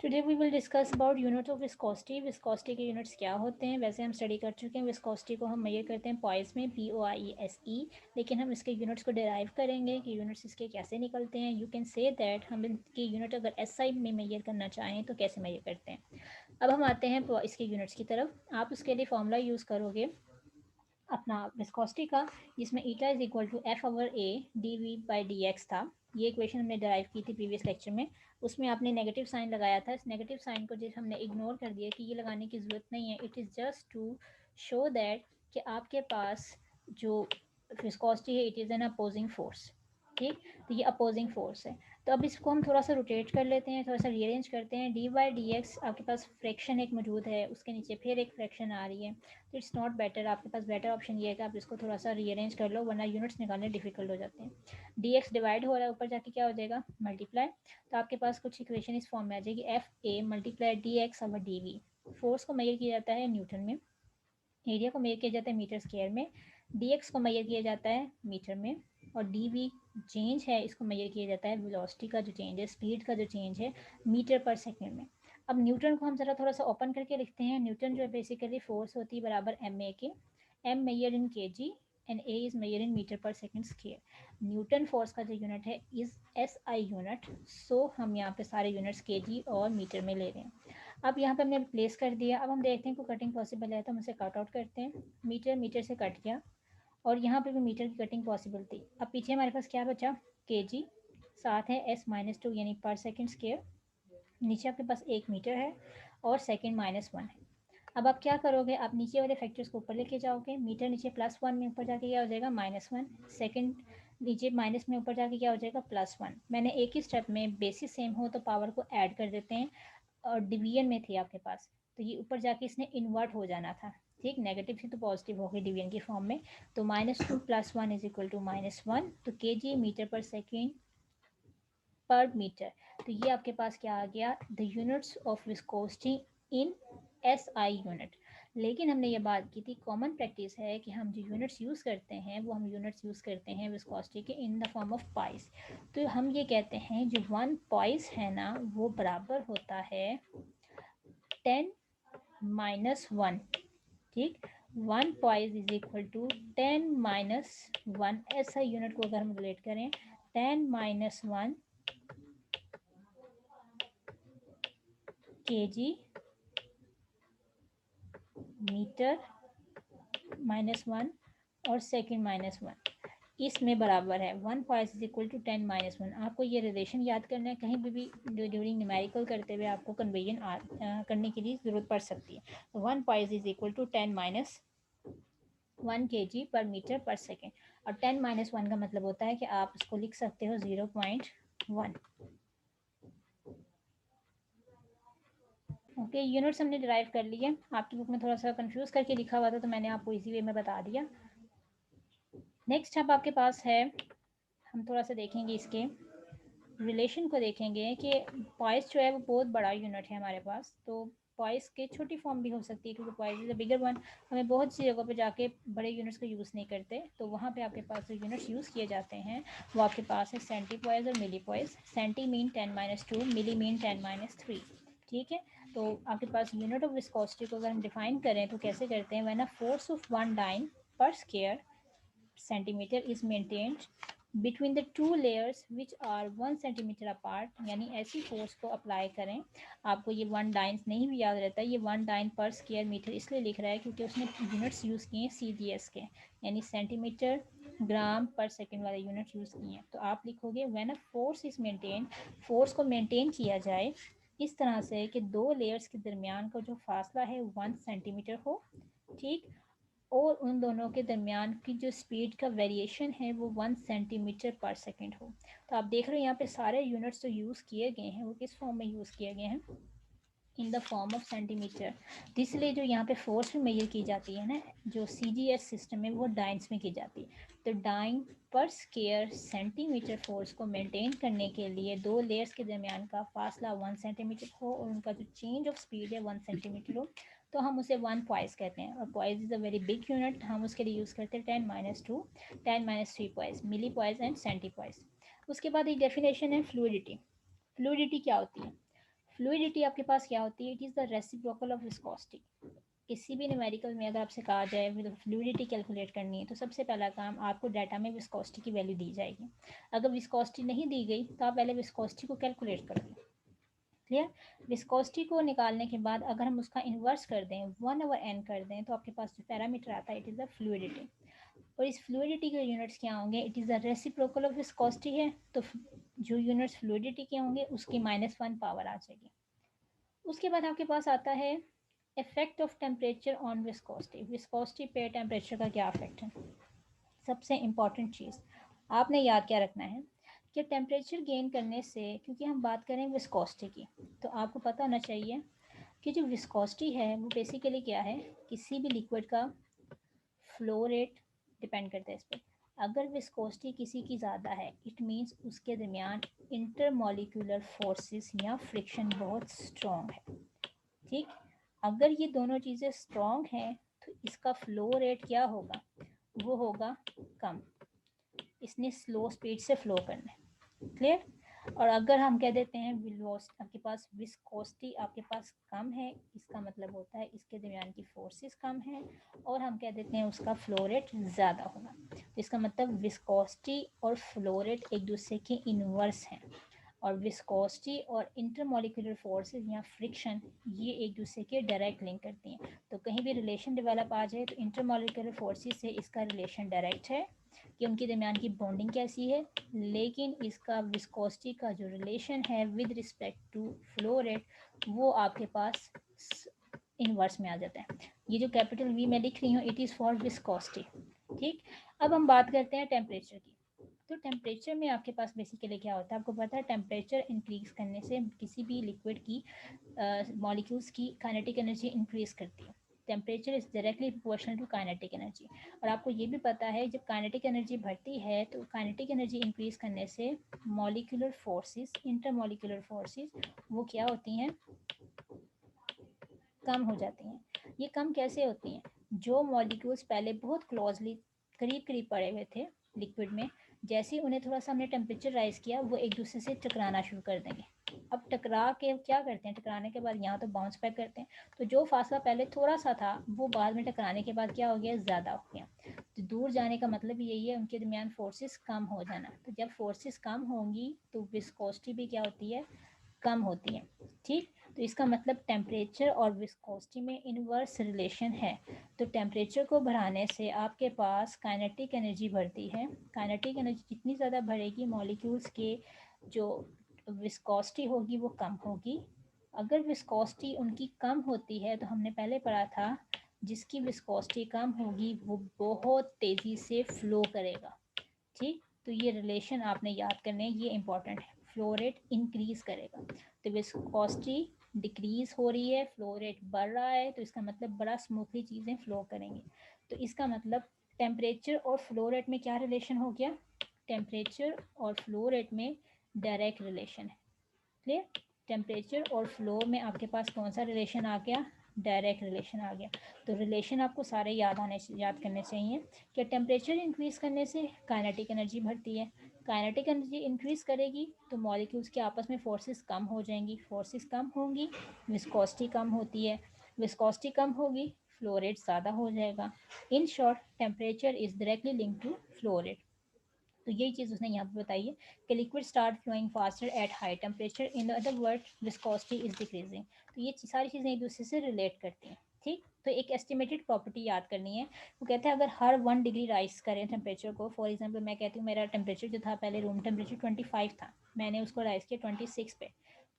Today we will discuss about unit of viscosity. Viscosity के units क्या होते हैं? वैसे हम स्टडी कर चुके हैं। विस्कोसिटी को हम मेजर करते हैं पॉइस में, POIESE, लेकिन हम इसके यूनिट्स को डिराइव करेंगे कि यूनिट्स इसके कैसे निकलते हैं। यू कैन से दैट हम इनकी यूनिट अगर SI में मेजर करना चाहें तो कैसे मेजर करते हैं। अब हम आते हैं इसके यूनिट्स की तरफ। आप उसके लिए फॉर्मूला यूज़ करोगे अपना विस्कोसिटी का, जिसमें ईटा is equal to F/A dV/dx था। ये इक्वेशन हमने डिराइव की थी प्रीवियस लेक्चर में। उसमें आपने नेगेटिव साइन लगाया था। इस नेगेटिव साइन को जिस हमने इग्नोर कर दिया कि ये लगाने की ज़रूरत नहीं है। It is just to show that कि आपके पास जो विस्कोसिटी है it is an opposing force. ठीक, तो ये अपोजिंग फोर्स है। तो अब इसको हम थोड़ा सा रोटेट कर लेते हैं, थोड़ा सा रीअरेंज करते हैं। d/dx आपके पास फ्रैक्शन एक मौजूद है, उसके नीचे फिर एक फ्रैक्शन आ रही है, तो इट्स नॉट बेटर। आपके पास बेटर ऑप्शन ये है कि आप इसको थोड़ा सा रीअरेंज कर लो, वरना यूनिट्स निकालने डिफिकल्ट हो जाते हैं। dx डिवाइड हो रहा है, ऊपर जाके क्या हो जाएगा, मल्टीप्लाई। तो आपके पास कुछ इक्वेशन इस फॉर्म में आ जाएगी, FA मल्टीप्लाई dx/dv। फोर्स को मेजर किया जाता है न्यूटन में, एरिया को मेजर किया जाता है मीटर स्क्वायर में, dx को मेजर किया जाता है मीटर में, और dv चेंज है, इसको मेजर किया जाता है वेलोसिटी का जो चेंज है, स्पीड का जो चेंज है, मीटर पर सेकेंड में। अब न्यूटन को हम ज़रा थोड़ा सा ओपन करके लिखते हैं। न्यूटन जो है बेसिकली फोर्स होती है बराबर ma के, m measure in kg and a is measure in metre per second square. Newton force का जो यूनिट है इज SI यूनिट। सो हम यहाँ पे सारे यूनिट्स kg और मीटर में ले रहे हैं। अब यहाँ पे हमने प्लेस कर दिया। अब हम देखते हैं कोई कटिंग पॉसिबल है तो हम उसे कट आउट करते हैं। मीटर मीटर से कट गया, और यहाँ पे भी मीटर की कटिंग पॉसिबल थी। अब पीछे हमारे पास क्या बचा, kg, साथ है s-2 यानी पर सेकेंड स्क्वायर। नीचे आपके पास 1 मीटर है और सेकेंड -1 है। अब आप क्या करोगे, आप नीचे वाले फैक्टर्स को ऊपर लेके जाओगे। मीटर नीचे +1 में ऊपर जाके क्या हो जाएगा, -1। सेकेंड नीचे माइनस में ऊपर जाके क्या हो जाएगा, +1। मैंने एक ही स्टेप में, बेसिस सेम हो तो पावर को ऐड कर देते हैं, और डिवीजन में थी आपके पास, तो ये ऊपर जाके इसने इन्वर्ट हो जाना था। ठीक, नेगेटिव थी तो पॉजिटिव हो गई डिवीजन की फॉर्म में। तो -2 + 1 इज इक्वल टू -1। तो kg मीटर पर सेकेंड पर मीटर। तो ये आपके पास क्या आ गया, the units of viscosity in SI unit. लेकिन हमने ये बात की थी, कॉमन प्रैक्टिस है कि हम जो यूनिट्स यूज़ करते हैं वो हम यूनिट्स यूज़ करते हैं विस्कोसिटी के in the form of price. तो हम ये कहते हैं जो 1 पाइस है ना, वो बराबर होता है 10-1। ठीक, 1 poise is equal to 10-1। SI unit को अगर हम रिलेट करें, 10-1 kg मीटर -1 और सेकेंड -1, इसमें बराबर है 1 पाइस इज इक्वल टू 10-1। आपको ये रिलेशन याद करना है, कहीं भी ड्यूरिंग न्यूमेरिकल करते हुए आपको कन्वर्जन करने के लिए ज़रूरत पड़ सकती है। तो 1 poise is equal to 10-1 kg per metre per second. और 10-1 का मतलब होता है कि आप इसको लिख सकते हो 0.1। ओके, यूनिट्स हमने डिराइव कर लिए। आपकी बुक में थोड़ा सा कंफ्यूज करके लिखा हुआ था तो मैंने आपको इजी वे में बता दिया। नेक्स्ट अब आपके पास है, हम थोड़ा सा देखेंगे इसके रिलेशन को, देखेंगे कि पॉइस जो है वो बहुत बड़ा यूनिट है हमारे पास। तो पॉइस के छोटी फॉर्म भी हो सकती है, क्योंकि poised is a bigger one. हमें बहुत सी जगहों पे जाके बड़े यूनिट्स को यूज़ नहीं करते, तो वहाँ पे आपके पास जो यूनिट्स यूज़ किए जाते हैं वो आपके पास है सेंटीपॉइस और मिलीपॉइस। सेंटी मीन 10-2, मिली मीन 10-3। ठीक है, तो आपके पास यूनिट ऑफ विस्कोसिटी को अगर हम डिफाइन करें तो कैसे करते हैं, when a force of 1 dyne per square centimetre is maintained between the two layers which are 1 centimetre apart. यानी ऐसी फोर्स को अप्लाई करें। आपको ये 1 डाइन्स नहीं भी याद रहता, ये 1 डाइन पर स्क्वायर मीटर इसलिए लिख रहा है क्योंकि उसने यूनिट्स यूज़ किए हैं CGS के, यानी सेंटीमीटर ग्राम पर सेकेंड वाले यूनिट यूज़ किए हैं। तो आप लिखोगे when a force is maintain, force को मेंटेन किया जाए इस तरह से कि दो लेयर्स के दरमियान का जो फासला है 1 सेंटीमीटर हो। ठीक, और उन दोनों के दरमियान की जो स्पीड का वेरिएशन है वो 1 सेंटीमीटर पर सेकेंड हो। तो आप देख रहे हो यहाँ पे सारे यूनिट्स जो यूज़ किए गए हैं वो किस फॉर्म में यूज़ किए गए हैं, in the form of centimetre. तो इसलिए जो यहाँ पे फोर्स भी मेजर की जाती है ना, जो CGS सिस्टम है वो डाइन्स में की जाती है। तो dine per square centimetre force को मेंटेन करने के लिए दो लेयर्स के दरमियान का फासला 1 सेंटीमीटर हो और उनका जो चेंज ऑफ स्पीड है 1 सेंटीमीटर हो, तो हम उसे 1 पॉइस कहते हैं। और poise is a very big unit, हम उसके लिए यूज़ करते हैं 10-2, 10-3 poise, milli poise and centi poise. उसके बाद एक डेफिनेशन है फ्लूइडिटी। फ्लूइडिटी क्या होती है, फ्लूइडिटी आपके पास क्या होती है? It is the reciprocal of viscosity. किसी भी न्यूमेरिकल में अगर आपसे कहा जाए फ्लूइडिटी कैलकुलेट करनी है तो सबसे पहला काम आपको डाटा में विस्कोसिटी की वैल्यू दी जाएगी। अगर विस्कोसिटी नहीं दी गई तो आप पहले विस्कोसिटी को कैलकुलेट करोगे। क्लियर? विस्कोसिटी को निकालने के बाद अगर हम उसका इन्वर्स कर दें 1/n कर दें तो आपके पास जो पैरामीटर आता है इट इज़ द फ्लूइडिटी। और इस फ्लूइडिटी के यूनिट्स क्या होंगे? It is the reciprocal of viscosity है तो जो यूनिट्स फ्लूइडिटी के होंगे उसकी -1 पावर आ जाएगी। उसके बाद आपके पास आता है effect of temperature on viscosity. Viscosity पे टेम्परेचर का क्या इफेक्ट है? सबसे इम्पॉर्टेंट चीज़ आपने याद क्या रखना है कि टेम्परेचर गेन करने से, क्योंकि हम बात करें विस्कोसिटी की, तो आपको पता होना चाहिए कि जो विस्कोसिटी है वो बेसिकली क्या है? किसी भी लिक्विड का फ्लो रेट डिपेंड करता है इस पर। अगर विस्कोसिटी किसी की ज़्यादा है इट मीन्स उसके दरमियान इंटरमोलिकुलर फोर्सेस या फ्रिक्शन बहुत स्ट्रॉन्ग है। ठीक, अगर ये दोनों चीज़ें स्ट्रॉन्ग हैं तो इसका फ्लो रेट क्या होगा? वो होगा कम, इसने स्लो स्पीड से फ्लो करना है। क्लियर? और अगर हम कह देते हैं आपके पास विस्कोसिटी आपके पास कम है, इसका मतलब होता है इसके दरमियान की फोर्सेस कम है और हम कह देते हैं उसका फ्लो रेट ज़्यादा होगा। तो इसका मतलब विस्कोसिटी और फ्लो रेट एक दूसरे के इनवर्स हैं और विस्कोसिटी और इंटरमोलिकुलर फोर्सेस या फ्रिक्शन ये एक दूसरे के डायरेक्ट लिंक करती हैं। तो कहीं भी रिलेशन डेवलप आ जाए तो इंटरमोलिकुलर फोर्सेस से इसका रिलेशन डायरेक्ट है कि उनके दरमियान की बॉन्डिंग कैसी है, लेकिन इसका विस्कोसिटी का जो रिलेशन है with respect to flow rate वो आपके पास इनवर्स में आ जाता है। ये जो कैपिटल वी मैं लिख रही हूँ इट इज़ फॉर विस्कोसिटी। ठीक, अब हम बात करते हैं टेम्परेचर की। तो टेम्परेचर में आपके पास बेसिकली क्या होता है? आपको पता है टेम्परेचर इंक्रीज करने से किसी भी लिक्विड की मॉलिक्यूल्स की काइनेटिक एनर्जी इंक्रीज करती है। Temperature is directly proportional to kinetic energy. और आपको ये भी पता है जब काइनेटिक एनर्जी बढ़ती है तो काइनेटिक एनर्जी इंक्रीज करने से मॉलिक्यूलर फोर्सेस, इंटरमॉलिक्यूलर फोर्सेस वो क्या होती हैं? कम हो जाती हैं। ये कम कैसे होती हैं? जो मॉलिक्यूल्स पहले बहुत क्लोजली करीब करीब पड़े हुए थे लिक्विड में, जैसे ही उन्हें थोड़ा सा हमने टेम्परेचर राइज किया वो एक दूसरे से टकराना शुरू कर देंगे। अब टकरा के क्या करते हैं? टकराने के बाद यहाँ तो बाउंस बैक करते हैं, तो जो फासला पहले थोड़ा सा था वो बाद में टकराने के बाद क्या हो गया? ज़्यादा हो गया। तो दूर जाने का मतलब यही है उनके दरमियान फोर्सेस कम हो जाना। तो जब फोर्सेस कम होंगी तो विस्कोसिटी भी क्या होती है? कम होती है। ठीक, तो इसका मतलब टेम्परेचर और विस्कोसिटी में इनवर्स रिलेशन है। तो टेम्परेचर को बढ़ाने से आपके पास काइनेटिक एनर्जी बढ़ती है। काइनेटिक एनर्जी जितनी ज़्यादा बढ़ेगी मॉलिक्यूल्स के जो विस्कोसिटी होगी वो कम होगी। अगर विस्कोसिटी उनकी कम होती है तो हमने पहले पढ़ा था जिसकी विस्कोसिटी कम होगी वो बहुत तेज़ी से फ्लो करेगा। ठीक, तो ये रिलेशन आपने याद करने हैं, ये इंपॉर्टेंट है। फ्लो रेट इंक्रीज करेगा तो विस्कोसिटी डिक्रीज हो रही है, फ्लो रेट बढ़ रहा है, तो इसका मतलब बड़ा स्मूथली चीज़ें फ्लो करेंगी। तो इसका मतलब टेम्परेचर और फ्लो रेट में क्या रिलेशन हो गया? टेम्परेचर और फ्लो रेट में डायरेक्ट रिलेशन है। क्लियर? टेम्परेचर और फ्लो में आपके पास कौन सा रिलेशन आ गया? डायरेक्ट रिलेशन आ गया। तो रिलेशन आपको सारे याद करने चाहिए कि टेम्परेचर इंक्रीज करने से काइनेटिक एनर्जी बढ़ती है। काइनेटिक एनर्जी इंक्रीज करेगी तो मॉलिक्यूल्स के आपस में फोर्सेस कम हो जाएंगी, फोर्सेस कम होंगी, विस्कोसिटी कम होती है, विस्कोसिटी कम होगी, फ्लो रेट ज़्यादा हो जाएगा। In short temperature is directly link to flow rate. तो यही चीज़ उसने यहाँ पे बताई है कि liquid start flowing faster at high temperature, in other word viscosity is decreasing. तो ये सारी चीज़ें एक दूसरे से रिलेट करती हैं। ठीक, तो एक एस्टिमेटेड प्रॉपर्टी याद करनी है। वो कहते हैं अगर हर 1 डिग्री राइज करें टेम्परेचर को, फॉर एग्जांपल मैं कहती हूँ मेरा टेम्परेचर जो था पहले रूम टेम्परेचर 25 था, मैंने उसको राइज किया 26 पे।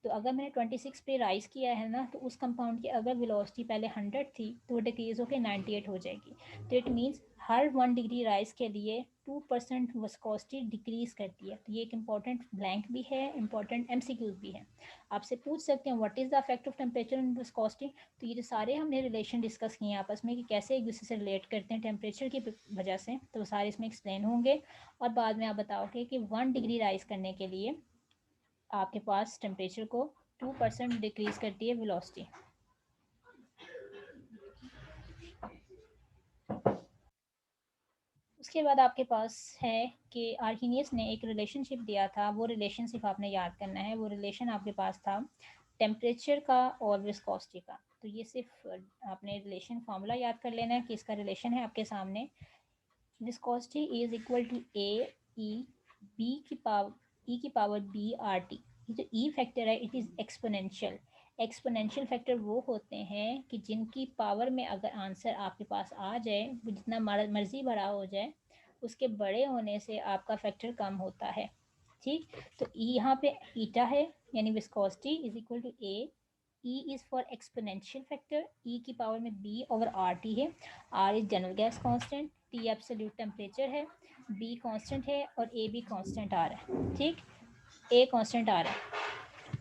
तो अगर मैंने 26 पे राइज किया है ना तो उस कंपाउंड की अगर वेलोसिटी पहले 100 थी तो वो डिक्रीज होकर 98 हो जाएगी। तो it means her 1 degree rise के लिए 2% विस्कोसिटी डिक्रीज करती है। तो ये एक इंपॉर्टेंट ब्लैंक भी है, इंपॉर्टेंट एमसीक्यूज भी है। आपसे पूछ सकते हैं what is the effect of temperature and viscosity. तो ये जो सारे हमने रिलेशन डिस्कस किए हैं आपस में कि कैसे एक दूसरे से रिलेट करते हैं टेम्परेचर की वजह से, तो वो सारे इसमें एक्सप्लेन होंगे। और बाद में आप बताओगे कि 1 डिग्री राइज करने के लिए आपके पास टेम्परेचर को 2% डिक्रीज करती है वेलोसिटी। उसके बाद आपके पास है कि आर्हीनियस ने एक रिलेशनशिप दिया था, वो रिलेशनशिप आपने याद करना है। वो रिलेशन आपके पास था टेम्परेचर का और विस्कोसिटी का। तो ये सिर्फ आपने रिलेशन फार्मूला याद कर लेना है कि इसका रिलेशन है आपके सामने। Viscosity is equal to A ई की पावर बी आर टी। ये जो ई फैक्टर है it is exponential. Exponential factor वो होते हैं कि जिनकी पावर में अगर आंसर आपके पास आ जाए, वो जितना मर्जी बड़ा हो जाए, उसके बड़े होने से आपका फैक्टर कम होता है। ठीक, तो यहाँ पे ईटा है यानी viscosity is equal to A. E is for exponential factor, E की पावर में बी ओवर आर टी है। R is general gas constant, T absolute temperature है, बी कांस्टेंट है और ए भी कांस्टेंट आ रहा है। ठीक, ए कांस्टेंट आ रहा है।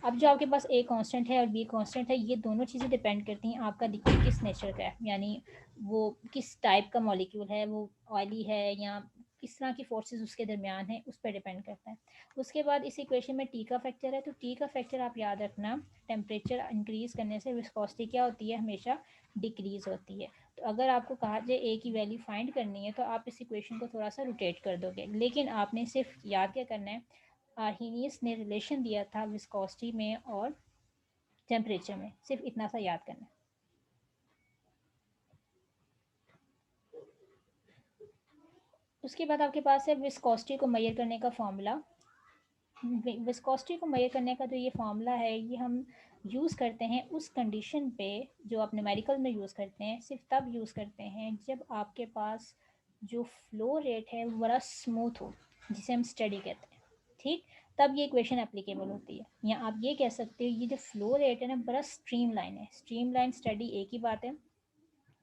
अब जो आपके पास ए कांस्टेंट है और बी कांस्टेंट है, ये दोनों चीज़ें डिपेंड करती हैं आपका लिक्विड किस नेचर का है, यानी वो किस टाइप का मॉलिक्यूल है, वो ऑयली है या किस तरह की फोर्सेस उसके दरमियान है, उस पर डिपेंड करता है। उसके बाद इस इक्वेशन में टी का फैक्टर है, तो टी का फैक्टर आप याद रखना, टेम्परेचर इंक्रीज करने से विस्कोसिटी क्या होती है, हमेशा डिक्रीज होती है। तो अगर आपको कहा जाए ए की वैल्यू फाइंड करनी है तो आप इस इक्वेशन को थोड़ा सा रोटेट कर दोगे, लेकिन आपने सिर्फ याद क्या करना है, आर्हीनियस ने रिलेशन दिया था विस्कोसिटी में और टेम्परेचर में, सिर्फ इतना सा याद करना है। उसके बाद आपके पास है विस्कोसिटी को मेजर करने का फॉर्मूला। विस्कोसिटी को मेजर करने का जो ये फार्मूला है, ये हम यूज़ करते हैं उस कंडीशन पे जो आप न्यूमेरिकल में यूज़ करते हैं, सिर्फ तब यूज़ करते हैं जब आपके पास जो फ्लो रेट है वो बड़ा स्मूथ हो, जिसे हम स्टडी कहते हैं। ठीक, तब ये इक्वेशन एप्लीकेबल होती है। या आप ये कह सकते हो ये जो फ्लो रेट है ना, बड़ा स्ट्रीम लाइन है। स्ट्रीम लाइन स्टडी एक ही बात है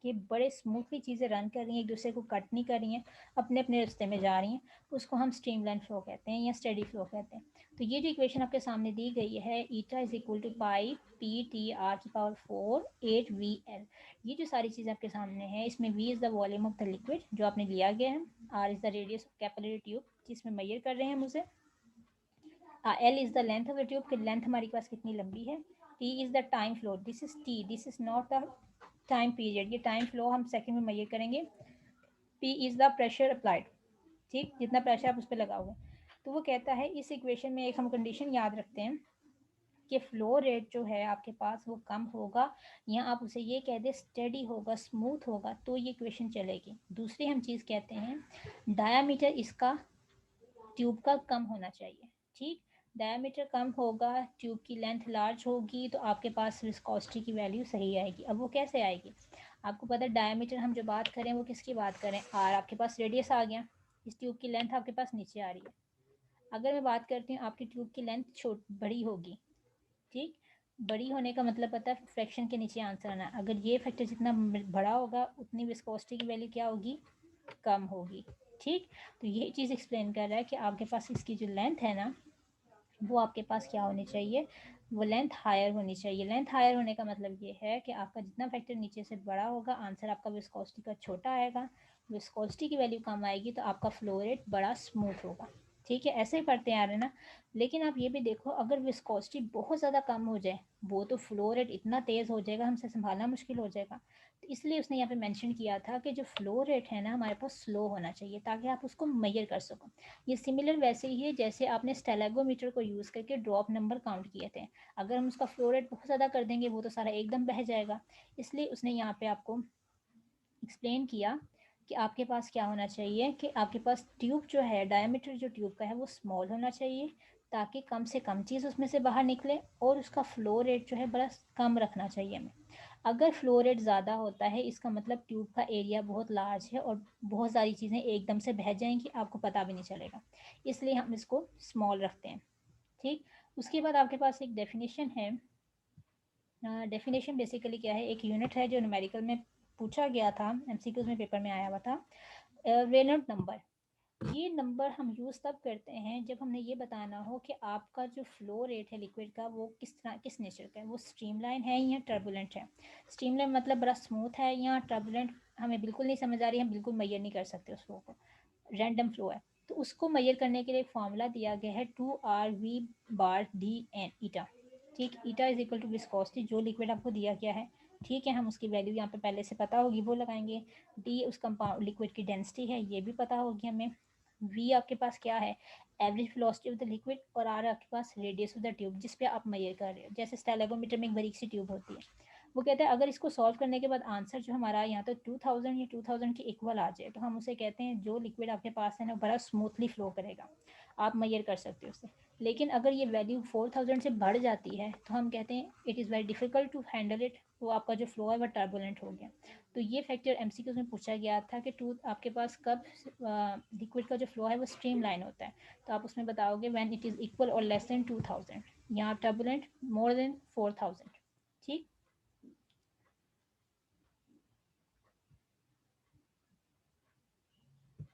कि बड़े स्मूथली चीज़ें रन कर रही हैं, एक दूसरे को कट नहीं कर रही हैं, अपने अपने रास्ते में जा रही हैं, उसको हम स्ट्रीमलाइन फ्लो कहते हैं या स्टडी फ्लो कहते हैं। तो ये जो इक्वेशन आपके सामने दी गई है, eta is equal to pi P T R की पावर 4 8 वी एल, ये जो सारी चीज़ें आपके सामने हैं, इसमें V is the volume of the liquid जो आपने लिया गया है, R is the radius of capillary tube जिसमें मेजर कर रहे हैं हम उसे, L is the length of the tube कि लेंथ हमारे पास कितनी लंबी है, T is the time flow, this is T, this is not the time period, ये टाइम फ्लो हम सेकंड में मेजर करेंगे। P is the pressure applied, ठीक, जितना प्रेशर आप उस पर लगाओगे। तो वो कहता है इस इक्वेशन में एक हम कंडीशन याद रखते हैं कि फ्लो रेट जो है आपके पास वो कम होगा, या आप उसे ये कह दे स्टेडी होगा, स्मूथ होगा, तो ये इक्वेशन चलेगी। दूसरी हम चीज़ कहते हैं डायामीटर इसका ट्यूब का कम होना चाहिए। ठीक, डायमीटर कम होगा, ट्यूब की लेंथ लार्ज होगी, तो आपके पास विस्कोसिटी की वैल्यू सही आएगी। अब वो कैसे आएगी, आपको पता है डायमीटर हम जो बात करें वो किसकी बात करें, आर आपके पास रेडियस आ गया, इस ट्यूब की लेंथ आपके पास नीचे आ रही है। अगर मैं बात करती हूँ आपकी ट्यूब की लेंथ बड़ी होगी, ठीक, बड़ी होने का मतलब पता है फ्रैक्शन के नीचे आंसर आना, अगर ये फैक्टर जितना बड़ा होगा उतनी विस्कोसिटी की वैल्यू क्या होगी, कम होगी। ठीक, तो ये चीज़ एक्सप्लेन कर रहा है कि आपके पास इसकी जो लेंथ है ना, वो आपके पास क्या होनी चाहिए, वो लेंथ हायर होनी चाहिए। लेंथ हायर होने का मतलब ये है कि आपका जितना फैक्टर नीचे से बड़ा होगा, आंसर आपका विस्कोसिटी का छोटा आएगा, विस्कोसिटी की वैल्यू कम आएगी, तो आपका फ्लो रेट बड़ा स्मूथ होगा। ठीक है, ऐसे ही पढ़ते आ रहे हैं ना। लेकिन आप ये भी देखो, अगर विस्कोसिटी बहुत ज़्यादा कम हो जाए, वो तो फ्लो रेट इतना तेज़ हो जाएगा, हमसे संभालना मुश्किल हो जाएगा। तो इसलिए उसने यहाँ पे मेंशन किया था कि जो फ्लो रेट है ना हमारे पास स्लो होना चाहिए, ताकि आप उसको मेजर कर सको। ये सिमिलर वैसे ही है जैसे आपने स्टेलेगोमीटर को यूज़ करके ड्रॉप नंबर काउंट किए थे। अगर हम उसका फ्लो रेट बहुत ज़्यादा कर देंगे, वो तो सारा एकदम बह जाएगा। इसलिए उसने यहाँ पे आपको एक्सप्लेन किया कि आपके पास क्या होना चाहिए, कि आपके पास ट्यूब जो है, डायमीटर जो ट्यूब का है वो स्मॉल होना चाहिए, ताकि कम से कम चीज़ उसमें से बाहर निकले, और उसका फ्लो रेट जो है बड़ा कम रखना चाहिए हमें। अगर फ्लो रेट ज़्यादा होता है, इसका मतलब ट्यूब का एरिया बहुत लार्ज है और बहुत सारी चीज़ें एकदम से बह जाएंगी, आपको पता भी नहीं चलेगा, इसलिए हम इसको स्मॉल रखते हैं। ठीक, उसके बाद आपके पास एक डेफिनेशन है। डेफिनेशन बेसिकली क्या है, एक यूनिट है जो न्यूमेरिकल में पूछा गया था, एमसीक्यूज में पेपर में आया हुआ था, रेनॉल्ट नंबर। ये नंबर हम यूज़ तब करते हैं जब हमने ये बताना हो कि आपका जो फ्लो रेट है लिक्विड का वो किस तरह किस नेचर का है, वो स्ट्रीमलाइन है या टर्बुलेंट है। स्ट्रीमलाइन मतलब बड़ा स्मूथ है, या टर्बुलेंट हमें बिल्कुल नहीं समझ आ रही, हम बिल्कुल मेजर नहीं कर सकते उस फ्लो को, रैंडम फ्लो है। तो उसको मेजर करने के लिए एक फार्मूला दिया गया है 2 RV बार डी एन ईटा। ठीक, eta is equal to viscosity, जो लिक्विड आपको दिया गया है, ठीक है, हम उसकी वैल्यू यहाँ पे पहले से पता होगी वो लगाएंगे। डी उस कंपाउंड लिक्विड की डेंसिटी है, ये भी पता होगी हमें। वी आपके पास क्या है, average velocity of the liquid, और आर आपके पास रेडियस ऑफ द ट्यूब जिस पे आप मेजर कर रहे हो। जैसे स्टेलेगोमीटर में एक बारीक सी ट्यूब होती है, वो कहते हैं अगर इसको सॉल्व करने के बाद आंसर जो हमारा यहाँ तो 2000 या 2000 के इक्वल आ जाए, तो हम उसे कहते हैं जो लिक्विड आपके पास है ना बड़ा स्मूथली फ्लो करेगा, आप मेजर कर सकते हो उससे। लेकिन अगर ये वैल्यू 4000 से बढ़ जाती है तो हम कहते हैं it is very difficult to handle it, तो आपका जो फ्लो है वह टर्बुलेंट हो गया। तो ये फैक्टर एमसीक्यूज में पूछा गया था कि टू आपके पास कब लिक्विड का जो फ्लो है वो स्ट्रीम लाइन होता है, तो आप उसमें बताओगे व्हेन इट इज़ इक्वल और लेस देन 2000, यहाँ टर्बुलेंट मोर देन 4000। ठीक।